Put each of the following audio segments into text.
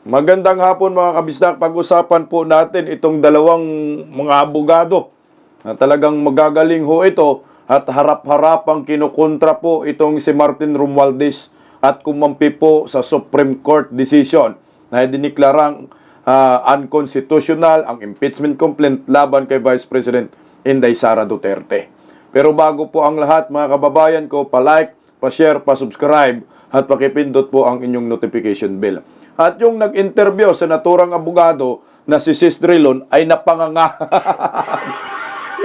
Magandang hapon mga kabisdak. Pag-usapan po natin itong dalawang mga abogado na talagang magagaling ho ito at harap-harapang kinukontra po itong si Martin Romualdez at kumampi po sa Supreme Court decision na diniklarang unconstitutional ang impeachment complaint laban kay Vice President Inday Sara Duterte. Pero bago po ang lahat mga kababayan ko, pa-like, pa-share, pa-subscribe at pakipindot po ang inyong notification bell. At yung nag-interview sa naturang abogado na si Sis Drilon ay napanganga.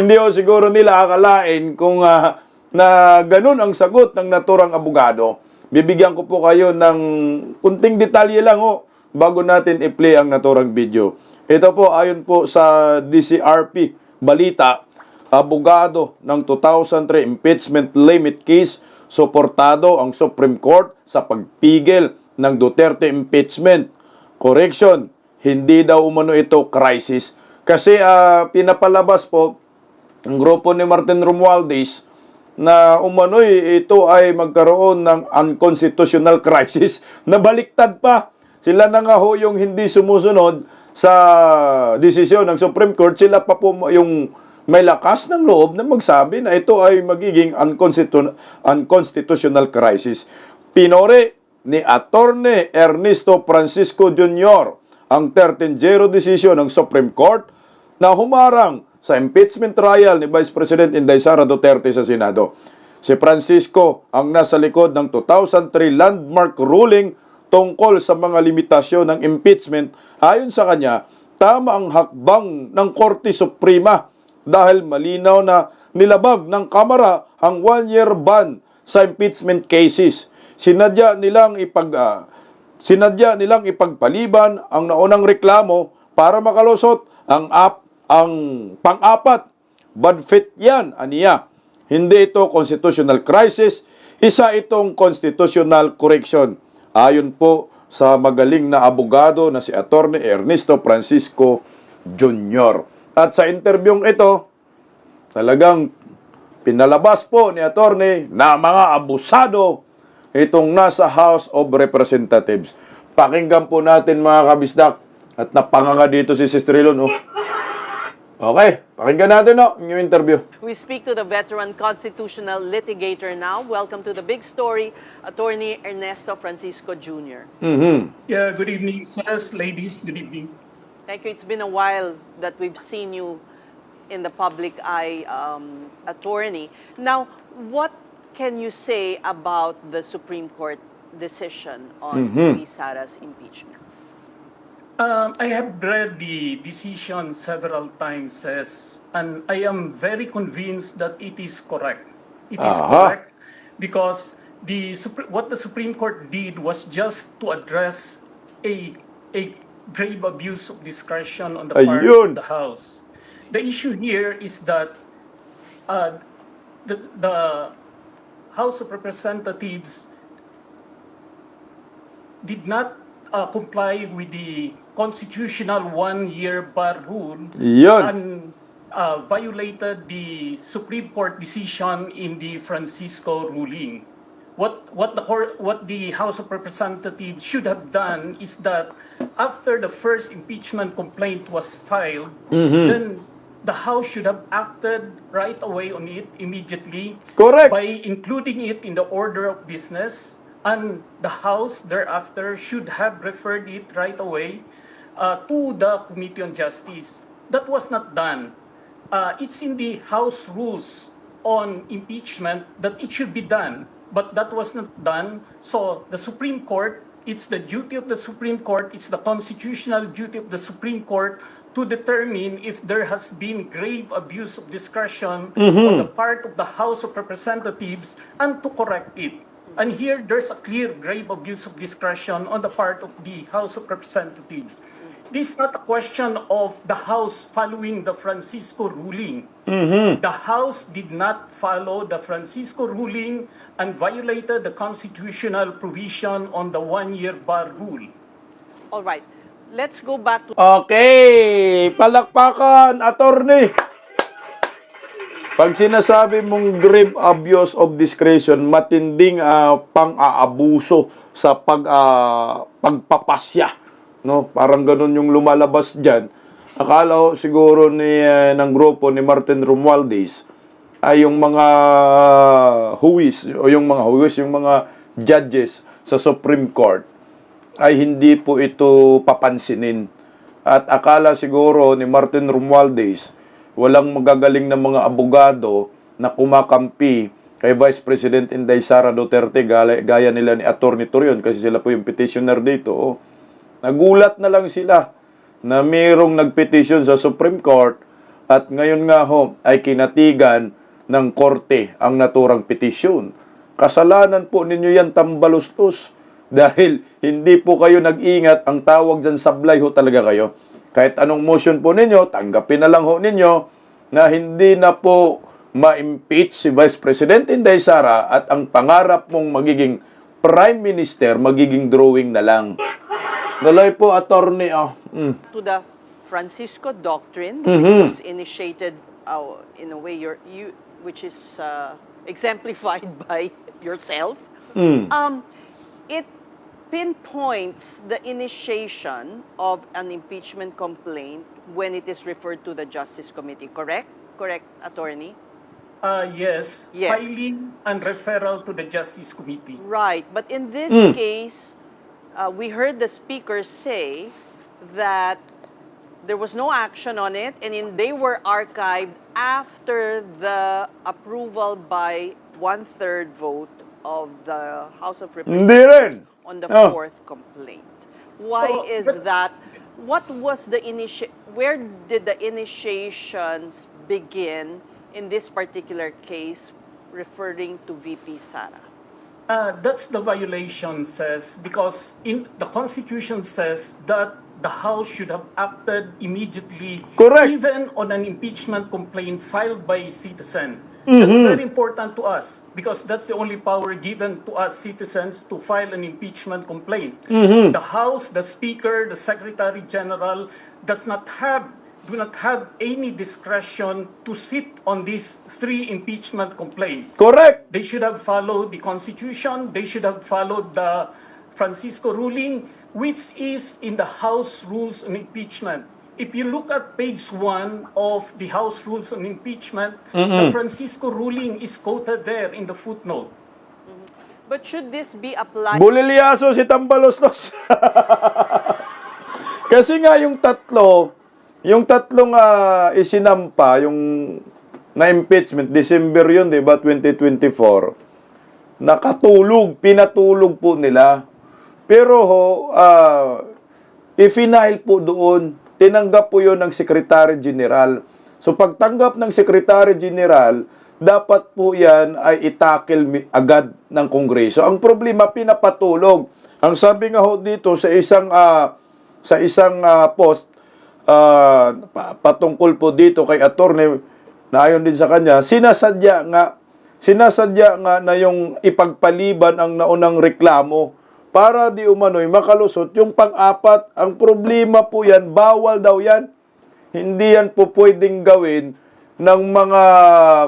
Hindi ho siguro nila akalain kung na ganun ang sagot ng naturang abogado. Bibigyan ko po kayo ng kunting detalye lang ho bago natin i-play ang naturang video. Ito po ayon po sa DCRP balita, abogado ng 2003 impeachment limit case, suportado ang Supreme Court sa pagpigil ng Duterte impeachment. Correction, hindi daw umano ito crisis. Kasi pinapalabas po ang grupo ni Martin Romualdez na umano'y ito ay magkaroon ng unconstitutional crisis na baliktad pa. Sila na nga ho yung hindi sumusunod sa desisyon ng Supreme Court. Sila pa po yung may lakas ng loob na magsabi na ito ay magiging unconstitutional crisis. Pinore ni Attorney Ernesto Francisco Jr. ang 13-0 decision ng Supreme Court na humarang sa impeachment trial ni Vice President Inday Sara Duterte sa Senado. Si Francisco ang nasa likod ng 2003 landmark ruling tungkol sa mga limitasyon ng impeachment. Ayon sa kanya, tama ang hakbang ng Korte Suprema dahil malinaw na nilabag ng Kamara ang 1-year ban sa impeachment cases. Sinadya nilang ipagpaliban ang naunang reklamo para makalusot ang pang-apat. Bad fit yan, aniya. Hindi ito constitutional crisis, isa itong constitutional correction. Ayon po sa magaling na abogado na si Attorney Ernesto Francisco Jr. At sa interbyong ito, talagang pinalabas po ni Attorney na mga abusado itong nasa House of Representatives. Pakinggan po natin mga kabisdak at napanganga dito si Sister Drilon. Okay, pakinggan natin yung interview. We speak to the veteran constitutional litigator now. Welcome to the big story, Attorney Ernesto Francisco Jr. Yeah, good evening, sirs, ladies, good evening. Thank you. It's been a while that we've seen you in the public eye, attorney. Now, what can you say about the Supreme Court decision on Sara's impeachment? I have read the decision several times, sis, and I am very convinced that it is correct. It is correct because what the Supreme Court did was just to address a grave abuse of discretion on the part of the House. The issue here is that the House of Representatives did not comply with the constitutional one-year bar rule and violated the Supreme Court decision in the Francisco ruling. What the House of Representatives should have done is that after the first impeachment complaint was filed, then the House should have acted right away on it immediately. Correct. By including it in the order of business, and the House thereafter should have referred it right away to the Committee on Justice. That was not done. It's in the House rules on impeachment that it should be done, but that was not done. So the Supreme Court, it's the duty of the Supreme Court, it's the constitutional duty of the Supreme Court to determine if there has been grave abuse of discretion on the part of the House of Representatives and to correct it. And here, there's a clear grave abuse of discretion on the part of the House of Representatives. This is not a question of the House following the Francisco ruling. The House did not follow the Francisco ruling and violated the constitutional provision on the one-year bar rule. All right. Let's go back to... Okay, palakpakan, attorney. Pag sinasabi mong grave abuse of discretion, matinding pang-aabuso sa pagpapasya no? Parang ganun yung lumalabas diyan. Akala ko siguro ng grupo ni Martin Romualdez ay yung mga yung mga judges sa Supreme Court ay hindi po ito papansinin. At akala siguro ni Martin Romualdez, walang magagaling na mga abogado na kumakampi kay Vice President Inday Sara Duterte gaya nila ni Atty. Torion kasi sila po yung petitioner dito. Oh. Nagulat na lang sila na mayroong nagpetisyon sa Supreme Court at ngayon nga ho ay kinatigan ng korte ang naturang petisyon. Kasalanan po ninyo yan, tambalustos. Dahil hindi po kayo nag-ingat, ang tawag dyan sablay ho talaga kayo. Kahit anong motion po ninyo, tanggapin na lang ho ninyo na hindi na po ma-impeach si Vice President Inday Sara at ang pangarap mong magiging Prime Minister, magiging drawing na lang. Daloy po, attorney. To the Francisco Doctrine, Mhm. which was initiated in a way which is exemplified by yourself. It pinpoints the initiation of an impeachment complaint when it is referred to the Justice Committee, correct? Correct, attorney? Yes, Yes. filing and referral to the Justice Committee. Right, but in this case, we heard the speaker say that there was no action on it, and they were archived after the approval by 1/3 vote of the House of Representatives Hindi rin. on the Oh. fourth complaint. Why So, is but- that? What was the where did the initiations begin in this particular case referring to VP Sara? That's the violation says, because in the Constitution says that the House should have acted immediately, Correct. even on an impeachment complaint filed by a citizen. That's very important to us because that's the only power given to us citizens to file an impeachment complaint. The House, the Speaker, the Secretary General do not have any discretion to sit on these 3 impeachment complaints. Correct. They should have followed the Constitution. They should have followed the Francisco ruling, which is in the House Rules on Impeachment. If you look at page 1 of the House Rules on Impeachment, the Francisco ruling is quoted there in the footnote. But should this be applied? Bulilyaso si Tambaloslos. Kasi nga yung tatlong isinampa, yung na impeachment, December yun, di ba, 2024, pinatulog po nila. Pero i-final po doon, tinanggap po yun ng Secretary General. So pagtanggap ng Secretary General, dapat po yan ay itakil agad ng Kongreso. Ang problema, pinapatulog. Ang sabi nga ho dito sa isang post patungkol po dito kay attorney, na ayon din sa kanya, sinasadya nga na yung ipagpaliban ang naunang reklamo para di umano'y makalusot yung pang-apat. Ang problema po yan, bawal daw yan. Hindi yan po pwedeng gawin ng mga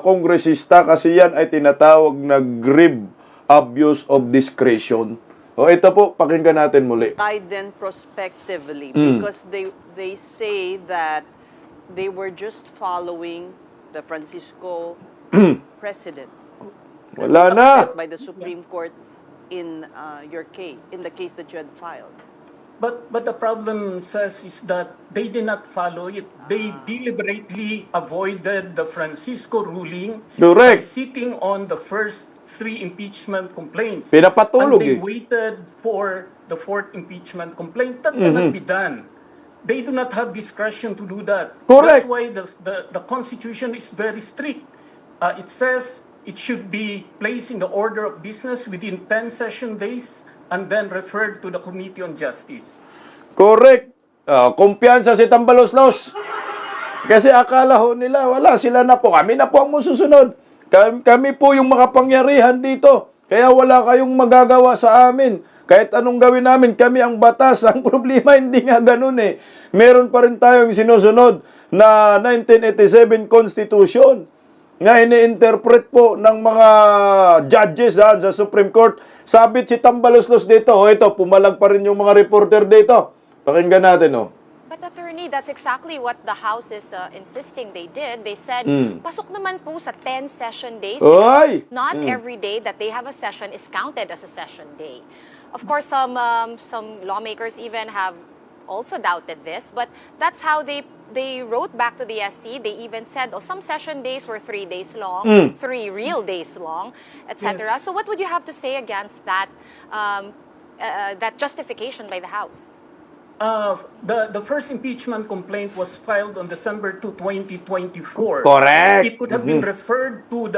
kongresista kasi yan ay tinatawag na grave abuse of discretion. O ito po, pakinggan natin muli. Then prospectively, because they say that they were just following the Francisco precedent. Wala na. Set by the Supreme Court in the case that you had filed. But the problem says is that they did not follow it. They deliberately avoided the Francisco ruling by Correct. sitting on the first 3 impeachment complaints. Pinapatulog And they eh. waited for the 4th impeachment complaint. That cannot be done. They do not have discretion to do that. Correct. That's why the Constitution is very strict. It says it should be placed in the order of business within 10 session days and then referred to the Committee on Justice. Correct. Kumpiyansa si Tambaloslos. Kasi akala ho nila, wala, sila na po. Kami na po ang mususunod. Kami po yung makapangyarihan dito. Kaya wala kayong magagawa sa amin. Kahit anong gawin namin, kami ang batas. Ang problema, hindi nga ganun eh. Meron pa rin tayong sinusunod na 1987 Constitution nga ini-interpret po ng mga judges sa Supreme Court. Sabit si Tambaloslos dito. Ito, pumalag pa rin yung mga reporter dito. Pakinggan natin, oh. But attorney, that's exactly what the House is insisting they did. They said, pasok naman po sa 10 session days. Oy! Because not every day that they have a session is counted as a session day. Of course, some lawmakers even have also doubted this, but that's how they wrote back to the SC. They even said, oh, some session days were 3 days long, 3 real days long, etc. Yes. So what would you have to say against that, that justification by the House? The first impeachment complaint was filed on December 2, 2024. Correct. It could have been referred to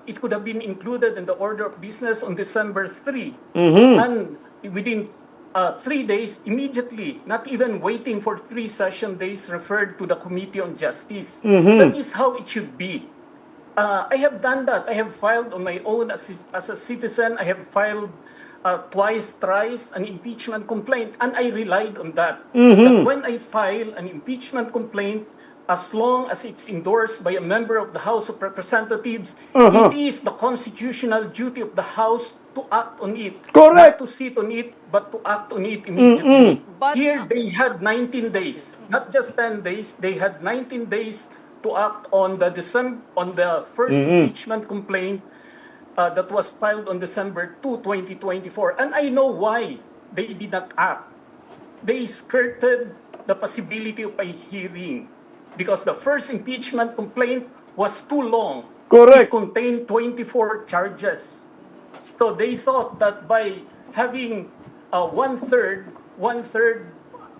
it could have been included in the order of business on December 3. And within 3 days, immediately, not even waiting for 3 session days, referred to the Committee on Justice. That is how it should be. I have done that. I have filed on my own as a citizen. I have filed twice, thrice an impeachment complaint, and I relied on that. That when I file an impeachment complaint, as long as it's endorsed by a member of the House of Representatives, it is the constitutional duty of the House to act on it. Correct. Not to sit on it, but to act on it immediately. But- Here, they had 19 days, not just 10 days. They had 19 days to act on the first impeachment complaint that was filed on December 2, 2024. And I know why they did not act. They skirted the possibility of a hearing because the first impeachment complaint was too long. Correct. It contained 24 charges. So they thought that by having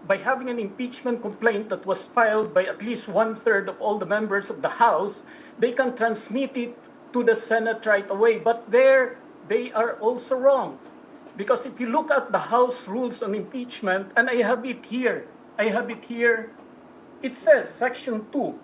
by having an impeachment complaint that was filed by at least 1/3 of all the members of the House, they can transmit it to the Senate right away. But there, they are also wrong. Because if you look at the House rules on impeachment, and I have it here, it says, Section 2,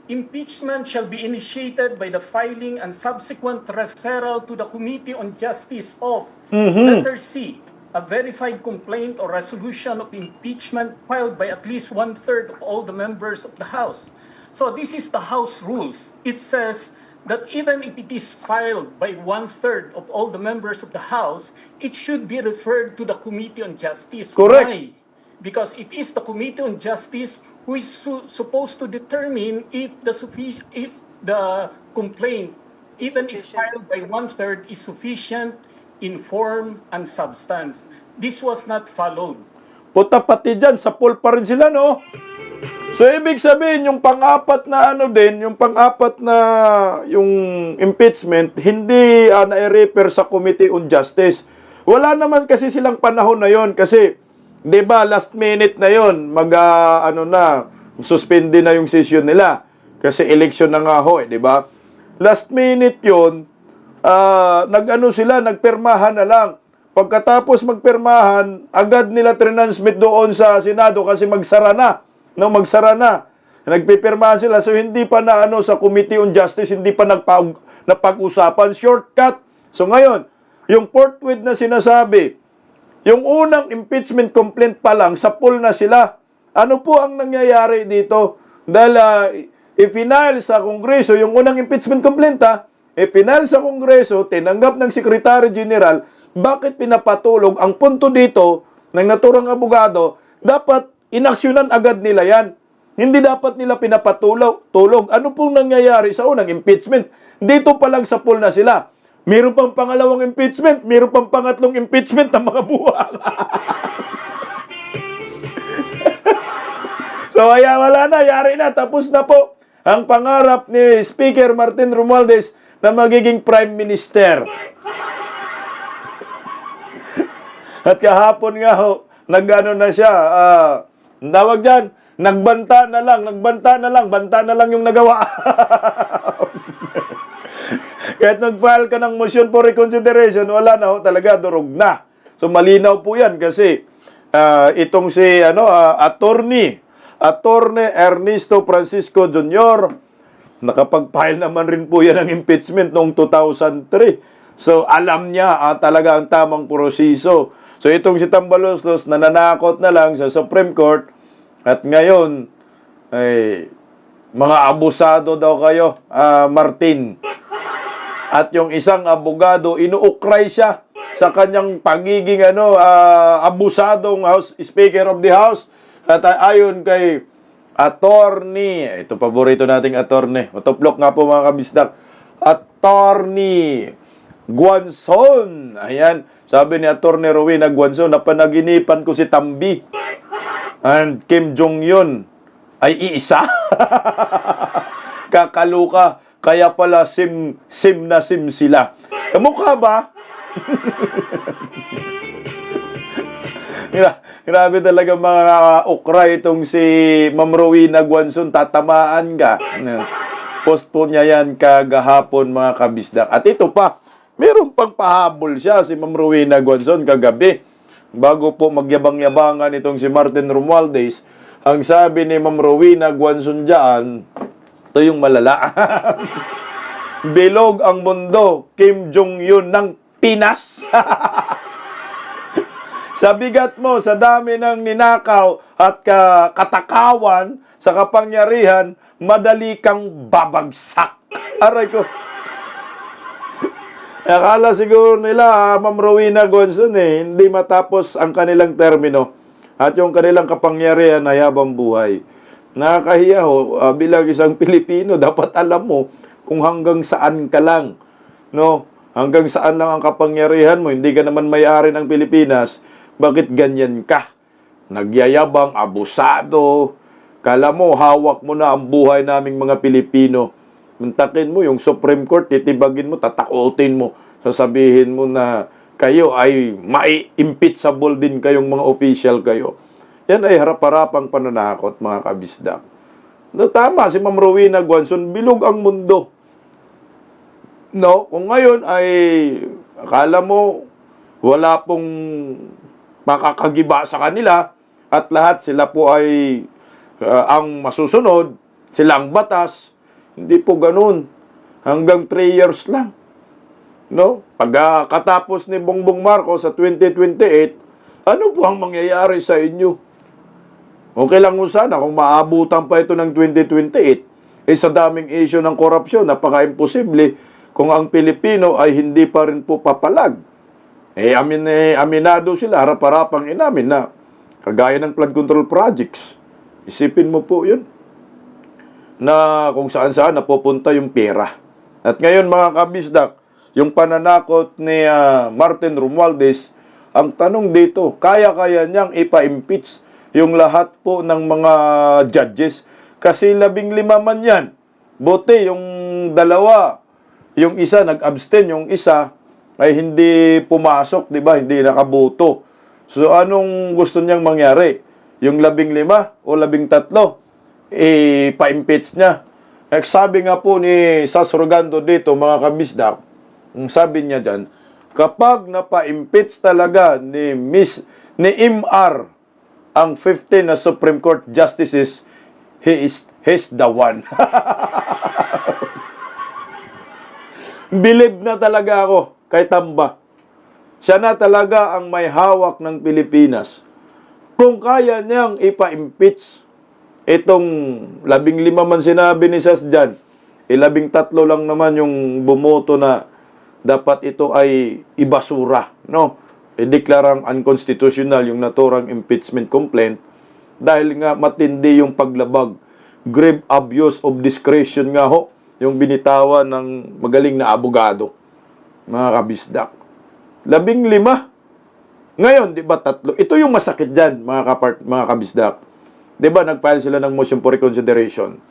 impeachment shall be initiated by the filing and subsequent referral to the Committee on Justice of, letter C, a verified complaint or resolution of impeachment filed by at least 1/3 of all the members of the House. So this is the House rules. It says that even if it is filed by 1/3 of all the members of the House, it should be referred to the Committee on Justice. Correct. Why? Because it is the Committee on Justice who is supposed to determine if the complaint, even if filed by 1/3, is sufficient in form and substance. This was not followed. Puta pati dyan, sa pool pa rin sila, no? So, ibig sabihin, yung pang-apat na yung impeachment, hindi na-refer sa Committee on Justice. Wala naman kasi silang panahon na yon kasi, di ba, last minute na yon suspende na yung session nila. Kasi election na nga ho, di ba? Last minute yon nagpirmahan na lang. Pagkatapos magpirmahan, agad nila transmit doon sa Senado kasi magsara na. Nagpipirmahan sila. So, hindi pa sa Committee on Justice, hindi pa napag-usapan. Shortcut. So, ngayon, yung forthwith na sinasabi, yung unang impeachment complaint pa lang, sa pool na sila. Ano po ang nangyayari dito? Dahil, i-final sa Kongreso, yung unang impeachment complaint, i-final sa Kongreso, tinanggap ng Secretary General, bakit pinapatulog? Ang punto dito, ng naturang abogado, dapat inaksyonan agad nila yan. Hindi dapat nila pinapatulog. Ano pong nangyayari sa unang impeachment? Dito pa lang sa pool na sila. Meron pang pangalawang impeachment, meron pang pangatlong impeachment ng mga buwang. So, wala na, yari na, tapos na po ang pangarap ni Speaker Martin Romualdez na magiging Prime Minister. At kahapon nga ho, na siya, tawag dyan, banta na lang yung nagawa. Kahit nag-file ka ng motion for reconsideration, wala na ho, talaga, durog na. So, malinaw po yan kasi itong si, attorney Ernesto Francisco Jr., nakapag-file naman rin po yan ng impeachment noong 2003. So, alam niya talaga ang tamang proseso. So, itong si Tambaloslos, nananakot na lang sa Supreme Court. At ngayon, ay, mga abusado daw kayo, Martin. At yung isang abogado, inuukray siya. sa kanyang pagiging abusadong House Speaker of the House. At ayon kay attorney, ito paborito nating attorney, matuplok nga po mga kabisdak, attorney Guanzon. Ayan, sabi ni attorney Rowena Guanzon, napanaginipan ko si Tambi and Kim Jong-un ay iisa. Kakaluka, kaya pala sim na sim sila. Kamukha ba? Grabe talaga mga ukra itong si Ma'am Rowena Guanzon, tatamaan ka. Post po niya yan kagahapon mga kabisdak. At ito pa, meron pang pahabol siya si Ma'am Rowena Guanzon kagabi. Bago po magyabang-yabangan itong si Martin Romualdez, ang sabi ni Ma'am Rowena Guanzon dyan, ito yung malala. Bilog ang mundo, Kim Jong-un ng Pinas. Sa bigat mo, sa dami ng ninakaw at katakawan sa kapangyarihan, madali kang babagsak. Aray ko. Akala siguro nila, Ma'am Rowena Guanzon, hindi matapos ang kanilang termino at yung kanilang kapangyarihan ay habang buhay. Nakakahiya ho, bilang isang Pilipino, dapat alam mo kung hanggang saan ka lang. No? Hanggang saan lang ang kapangyarihan mo. Hindi ka naman may-ari ng Pilipinas. Bakit ganyan ka? Nagyayabang, abusado. Kala mo, hawak mo na ang buhay naming mga Pilipino. Muntakin mo yung Supreme Court, titibagin mo, tatakutin mo. Sasabihin mo na kayo ay mai-impeachable din kayong mga official kayo. Yan ay harap-harapang pananakot, mga kabisdak. No, tama, si Ma'am Rowena Guanzon, bilog ang mundo. No, kung ngayon ay akala mo wala pong makakagiba sa kanila at lahat sila po ay ang masusunod, sila ang batas, hindi po ganun. Hanggang 3 years lang. No? Pagkatapos ni Bongbong Marcos sa 2028, ano po ang mangyayari sa inyo? Okay lang mo sana kung maabutan pa ito ng 2028. Sa daming issue ng korupsyon, napaka-imposible kung ang Pilipino ay hindi pa rin po papalag. Aminado sila, harap-harapang inamin na kagaya ng flood control projects. Isipin mo po yun, na kung saan-saan napupunta yung pera. At ngayon mga kabisdak, yung pananakot ni Martin Romualdez, ang tanong dito, kaya-kaya niyang ipa-impeach yung lahat po ng mga judges kasi 15 man yan. Buti yung dalawa, yung isa nag-abstain, yung isa ay hindi pumasok, di ba? Hindi nakaboto. So anong gusto niyang mangyari? Yung 15 o 13, pa-impeach niya. Sabi nga po ni Sas Rogando dito, mga kabisdak, sabi niya dyan, kapag napa-impeach talaga ni MR ang 15 na Supreme Court justices, he's the one. Believe na talaga ako kay Tamba. Siya na talaga ang may hawak ng Pilipinas. Kung kaya niyang ipa-impeach itong 15 man sinabi ni Sas dyan, 13 lang naman yung bumoto na dapat ito ay ibasura, no? Ideklarang unconstitutional yung naturang impeachment complaint dahil nga matindi yung paglabag, grave abuse of discretion nga ho, yung binitawan ng magaling na abogado, mga kabisdak. 15. Ngayon, di ba 3? Ito yung masakit dyan, mga kabisdak. Di ba, nag-file sila ng motion for reconsideration.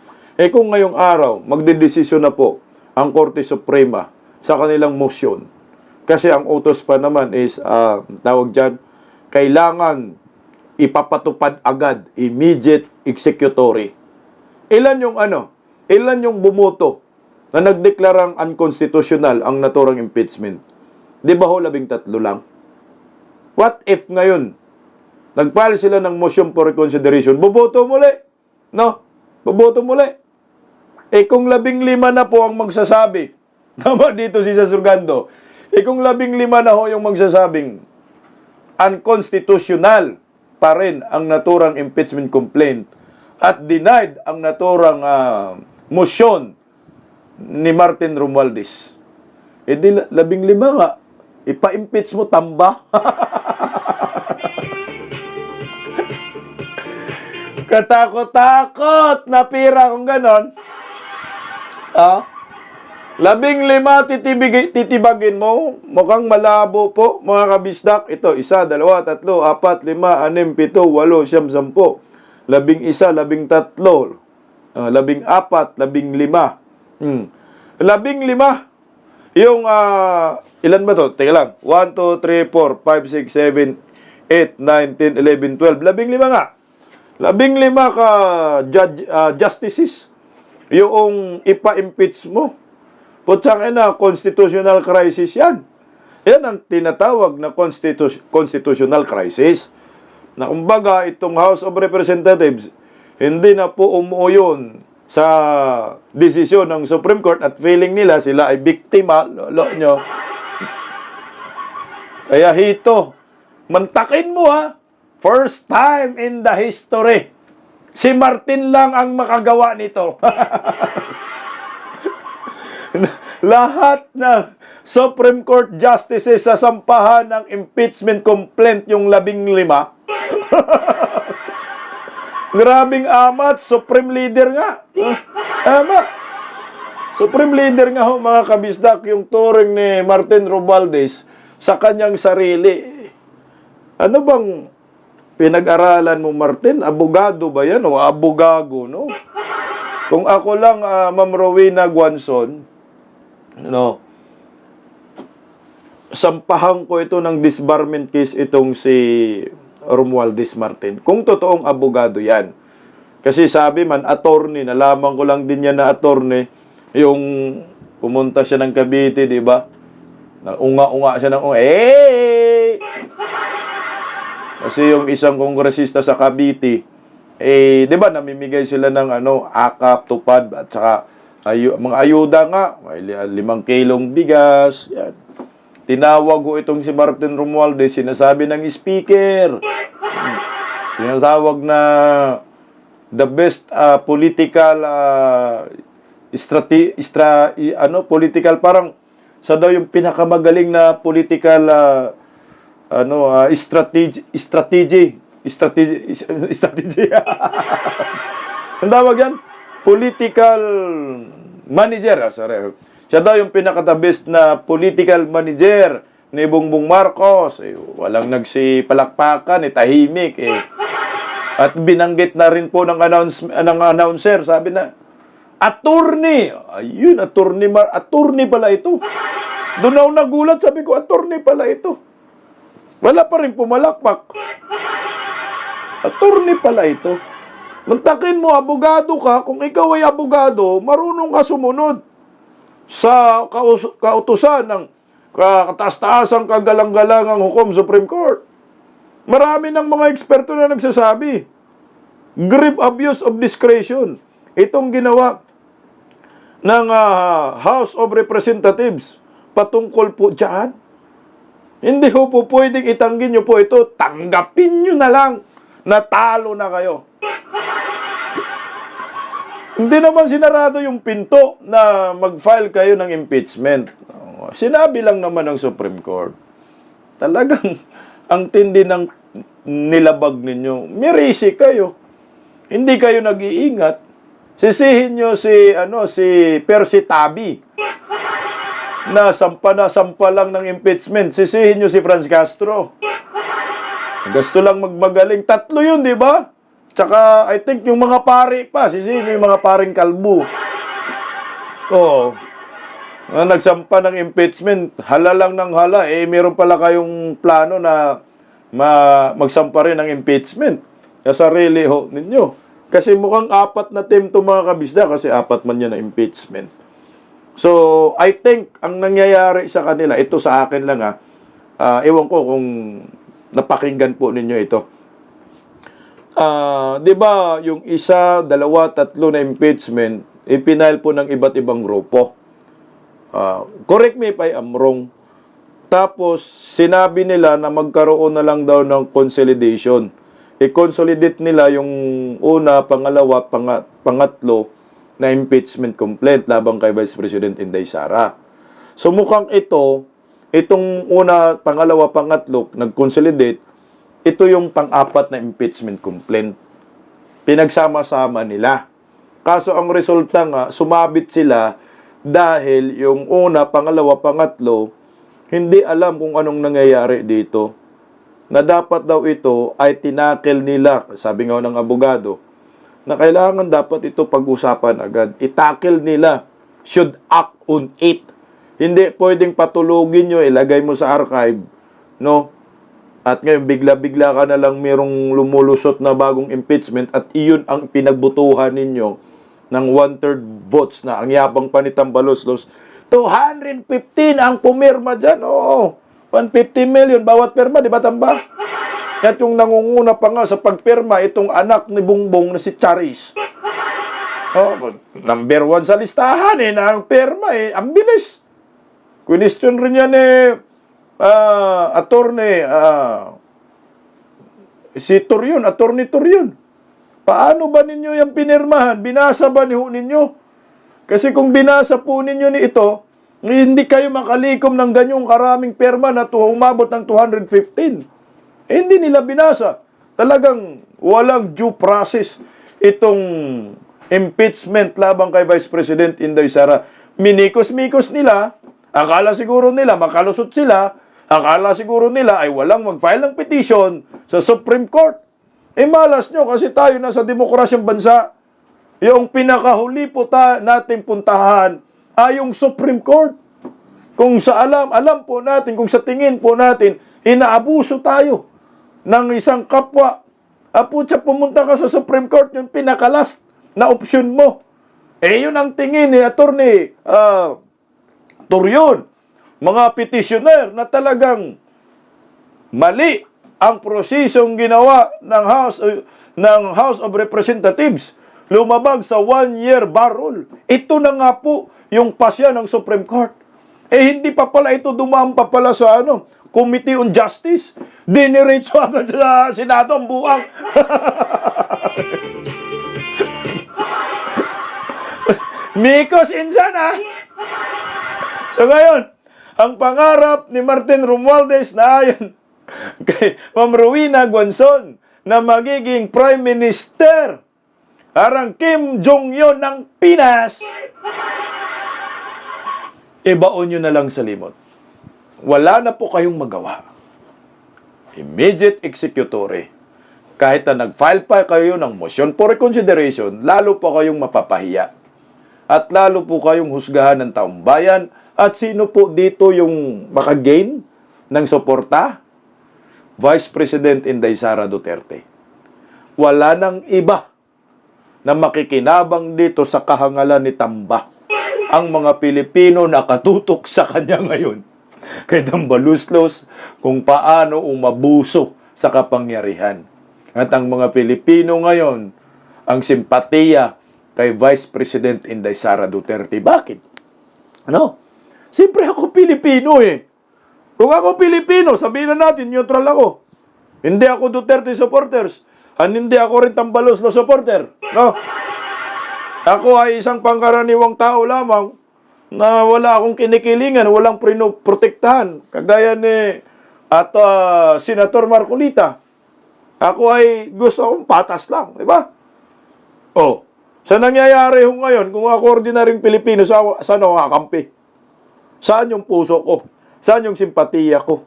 Kung ngayong araw, magdedesisyon na po ang Korte Suprema sa kanilang motion. Kasi ang utos pa naman is, tawag dyan, kailangan ipapatupad agad, immediate executory. Ilan yung bumoto na nagdeklarang unconstitutional ang naturang impeachment? Di ba ho, 13 lang? What if ngayon, nag-file sila ng motion for reconsideration, boboto muli? No? Boboto muli. Kung 15 na po ang magsasabi, tama dito si Sasurgando, kung 15 na ho yung magsasabing unconstitutional pa rin ang naturang impeachment complaint at denied ang naturang motion ni Martin Romualdez, di 15 nga. Ipa-impeach mo, tamba. Katakot-takot na pira kung ganon. 15 titibagin mo. Mukhang malabo po, mga kabisdak. Ito, 1, 2, 3, 4, 5, 6, 7, 8, 9, 10, 11, 13, 14, 15. 15. Yung, ilan ba to? Teka lang. 1, 2, 3, 4, 5, 6, 7, 8, 9, 10, 11, 12. 15 nga. 15 ka justices. Yung ipa-impeach mo. Putsang ina, constitutional crisis yan. Yan ang tinatawag na constitutional crisis. Na kumbaga, itong House of Representatives, hindi na po umuyon sa desisyon ng Supreme Court at feeling nila sila ay biktima, lolo nyo. Kaya hito, mantakin mo first time in the history, si Martin lang ang makagawa nito. Lahat ng Supreme Court justices sa sampahan ng impeachment complaint yung 15. Grabing amat, Supreme Leader nga. Ama. Supreme Leader nga ho, mga kabisdak, yung turing ni Martin Romualdez sa kanyang sarili. Ano bang pinag-aralan mo, Martin? Abogado ba yan o abogago, no? Kung ako lang, Ma'am Rowena Guanzon, no, sampahan ko ito ng disbarment case itong si Romualdez Martin. Kung totoong abogado yan. Kasi sabi man, attorney, nalaman ko lang din yan na attorney, yung pumunta siya ng Cavite, di ba? Unga-unga siya ng Kasi yung isang kongresista sa Cavite, di ba, namimigay sila ng akap, tupad, at saka mga ayuda nga, may 5 kilong bigas, yan. Tinawag ko itong si Martin Romualdez, sinasabi ng speaker. Sinasawag na the best political political, parang sa daw yung pinakamagaling na political strategy. Ang tawag yan? Political manager. Sorry. Siya daw yung pinaka-the best na political manager ni Bongbong Marcos. Walang nagsipalakpakan, tahimik. At binanggit na rin po ng announcer, sabi na, attorney! Ayun, attorney pala ito. Doon ako nagulat, sabi ko, attorney pala ito. Wala pa rin pumalakpak. Attorney pala ito. Mantakin mo, abogado ka. Kung ikaw ay abogado, marunong ka sumunod sa kautusan ng kataas-taasang kagalang-galangang hukom Supreme Court. Marami ng mga eksperto na nagsasabi, grave abuse of discretion. Itong ginawa ng House of Representatives patungkol po dyan. Hindi ko po pwedeng itanggi nyo po ito. Tanggapin nyo na lang. Natalo na kayo. Hindi naman sinarado yung pinto na mag-file kayo ng impeachment. Sinabi lang naman ng Supreme Court. Talagang ang tindi ng nilabag ninyo. Mirisi kayo. Hindi kayo nag-iingat. Sisihin nyo si Percy Tabi na sampa lang ng impeachment. Sisihin nyo si Franz Castro. Gusto lang magmagaling. 3 yun, di ba? Tsaka, I think yung mga pari pa. Sisihin nyo yung mga paring kalbo. Oo. Nagsampa ng impeachment. Hala lang ng hala. Meron pala kayong plano na magsampa rin ng impeachment. Sa sarili ho ninyo. Kasi mukhang 4 na team to mga kabisda. Kasi 4 man yan na impeachment. So, I think, ang nangyayari sa kanila, ito sa akin lang ewan ko kung napakinggan po ninyo ito. Di ba, yung 1, 2, 3 na impeachment, ipinail po ng iba't ibang grupo. Correct me if I am wrong. Tapos, sinabi nila na magkaroon na lang daw ng consolidation. I-consolidate nila yung una, pangalawa, pangatlo na impeachment complaint labang kay Vice President Inday Sara. So mukhang ito Itong una, pangalawa, pangatlo, nag-consolidate, ito yung pang-apat na impeachment complaint. Pinagsama-sama nila. Kaso ang resulta nga, sumabit sila dahil yung una, pangalawa, pangatlo, hindi alam kung anong nangyayari dito. Na dapat daw ito ay tinakil nila, sabi nga ng abogado, na kailangan dapat ito pag-usapan agad. Itakil nila, should act on it. Hindi pwedeng patulugin nyo, ilagay mo sa archive, no? At ngayon, bigla-bigla ka na lang merong lumulusot na bagong impeachment at iyon ang pinagbutuhan ninyo ng 1/3 votes na ang yabang pa ni Tambaloslos. 215 ang pumirma dyan, oo. 150 million bawat pirma, di ba, Tamba? At yung nangunguna pa nga sa pagpirma, itong anak ni Bongbong na si Charis. Oh, number 1 sa listahan na ang pirma ang bilis. Question rin yan attorney, si Torion, attorney Torion. Paano ba ninyo yung pinirmahan? Binasa ba ninyo? Kasi kung binasa po ninyo ni ito, hindi kayo makalikom ng ganyong karaming perma na umabot ng 215. Hindi nila binasa. Talagang walang due process itong impeachment labang kay Vice President Inday Sara. Minikos-mikos nila, akala siguro nila makalusot sila, akala siguro nila ay walang mag-file ng petition sa Supreme Court. Malas nyo kasi tayo nasa demokrasyang bansa. Yung pinakahuli po natin puntahan ay yung Supreme Court. Kung sa alam po natin, kung sa tingin po natin, inaabuso tayo ng isang kapwa. Aputsa, pumunta ka sa Supreme Court, yung pinakalas na opsyon mo. Yun ang tingin ni Attorney Torion. Mga petitioner na talagang mali ang prosesong ginawa ng House of Representatives. Lumabag sa 1-year bar rule. Ito na nga po yung pasya ng Supreme Court. Hindi pa pala ito dumaan pa pala sa Committee on Justice. Diniretso agad sa Senado ang buang. Mikos insan So ngayon, ang pangarap ni Martin Romualdez na ayon kay Ma'am Rowena Guanzon na magiging Prime Minister parang Kim Jong-un ng Pinas, ibaon nyo na lang sa limot. Wala na po kayong magawa. Immediate executory. Kahit na nag-file pa kayo ng motion for reconsideration, lalo po kayong mapapahiya. At lalo po kayong husgahan ng taong bayan. At sino po dito yung makagain ng suporta? Vice President Inday Sara Duterte. Wala nang iba na makikinabang dito sa kahangalan ni Tamba. Ang mga Pilipino nakatutok sa kanya ngayon. Kay Tambaloslos kung paano umabuso sa kapangyarihan. At ang mga Pilipino ngayon, ang simpatiya kay Vice President Inday Sara Duterte. Bakit? Siyempre ako Pilipino Kung ako Pilipino, sabihin na natin, neutral ako. Hindi ako Duterte supporters. Hindi ako rin Tambaloslos supporter. Ako ay isang pangkaraniwang tao lamang na wala akong kinikilingan, walang protektahan. Kagaya ni Senator Marcolita. Ako ay gusto akong patas lang, di ba? Sa nangyayari ngayon, kung ako ordinaryong Pilipino, saan ako kakampi? Saan yung puso ko? Saan yung simpatiya ko?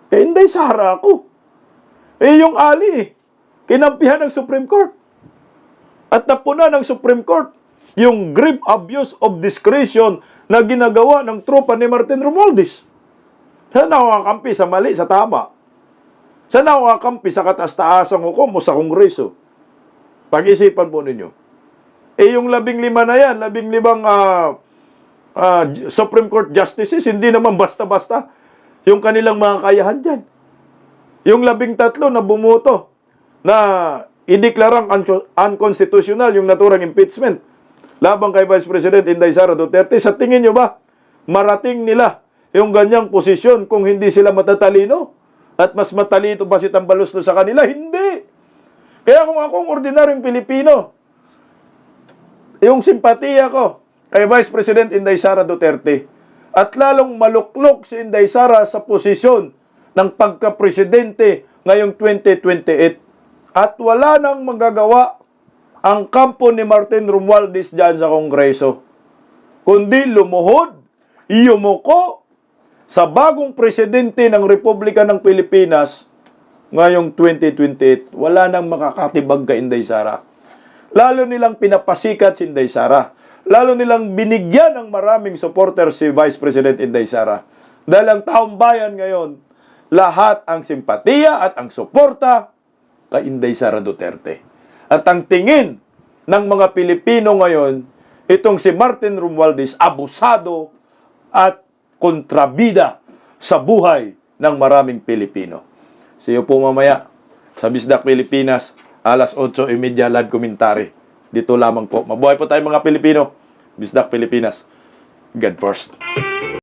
Inday Sara ako. Yung Ali, kinampihan ng Supreme Court. At napuna ng Supreme Court yung grave abuse of discretion na ginagawa ng tropa ni Martin Romualdez. Saan ako kakampi? Sa mali, sa tama. Saan ako kakampi? Sa kataas-taasang hukom o sa Kongreso? Pag-isipan po ninyo. Yung 15 na yan, 15 Supreme Court Justices, hindi naman basta-basta yung kanilang mga kayahan dyan. Yung 13 na bumuto na ideklarang unconstitutional yung naturang impeachment labang kay Vice President Inday Sara Duterte, sa tingin nyo ba marating nila yung ganyang posisyon kung hindi sila matatalino? At mas matalino ba si Tambaloslos sa kanila? Hindi! Kaya kung akong ordinaryong Pilipino, yung simpatiya ko kay Vice President Inday Sara Duterte at lalong maluklok si Inday Sara sa posisyon ng pagka-presidente ngayong 2028. At wala nang magagawa ang kampo ni Martin Romualdez dyan sa Kongreso, kundi lumuhod, yumuko sa bagong presidente ng Republika ng Pilipinas ngayong 2028. Wala nang makakatibag kay Inday Sara. Lalo nilang pinapasikat si Inday Sara. Lalo nilang binigyan ng maraming supporter si Vice President Inday Sara. Dahil ang taong bayan ngayon, lahat ang simpatiya at ang suporta kay Inday Sara Duterte. At ang tingin ng mga Pilipino ngayon, itong si Martin Romualdez, abusado at kontrabida sa buhay ng maraming Pilipino. See you po mamaya sa Bisdak Pilipinas, alas 8:30 live commentary. Dito lamang po. Mabuhay po tayo mga Pilipino. Bisdak Pilipinas. God first.